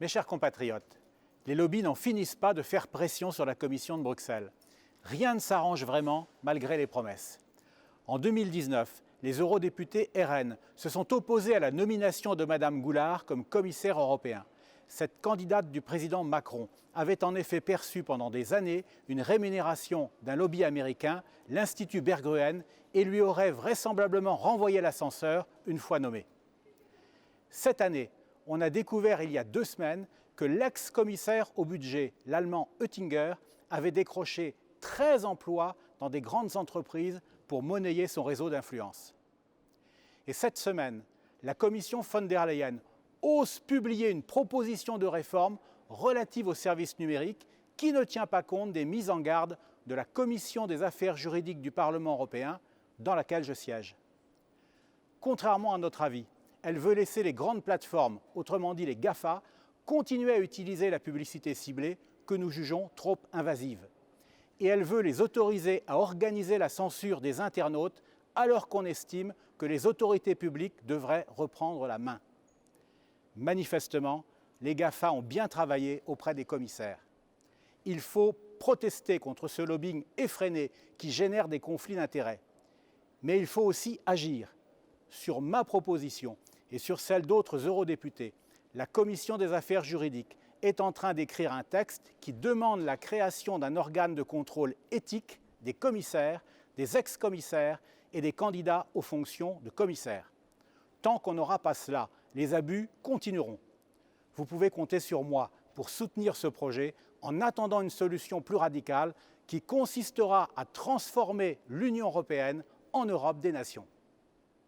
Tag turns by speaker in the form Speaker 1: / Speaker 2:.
Speaker 1: Mes chers compatriotes, les lobbies n'en finissent pas de faire pression sur la Commission de Bruxelles. Rien ne s'arrange vraiment malgré les promesses. En 2019, les eurodéputés RN se sont opposés à la nomination de Mme Goulard comme commissaire européen. Cette candidate du président Macron avait en effet perçu pendant des années une rémunération d'un lobby américain, l'Institut Berggruen, et lui aurait vraisemblablement renvoyé l'ascenseur une fois nommée. Cette année, on a découvert il y a 2 semaines que l'ex-commissaire au budget, l'Allemand Oettinger, avait décroché 13 emplois dans des grandes entreprises pour monnayer son réseau d'influence. Et cette semaine, la Commission von der Leyen ose publier une proposition de réforme relative aux services numériques qui ne tient pas compte des mises en garde de la Commission des affaires juridiques du Parlement européen, dans laquelle je siège. Contrairement à notre avis, elle veut laisser les grandes plateformes, autrement dit les GAFA, continuer à utiliser la publicité ciblée que nous jugeons trop invasive. Et elle veut les autoriser à organiser la censure des internautes alors qu'on estime que les autorités publiques devraient reprendre la main. Manifestement, les GAFA ont bien travaillé auprès des commissaires. Il faut protester contre ce lobbying effréné qui génère des conflits d'intérêts. Mais il faut aussi agir. Sur ma proposition et sur celle d'autres eurodéputés, la Commission des affaires juridiques est en train d'écrire un texte qui demande la création d'un organe de contrôle éthique des commissaires, des ex-commissaires et des candidats aux fonctions de commissaires. Tant qu'on n'aura pas cela, les abus continueront. Vous pouvez compter sur moi pour soutenir ce projet en attendant une solution plus radicale qui consistera à transformer l'Union européenne en Europe des nations.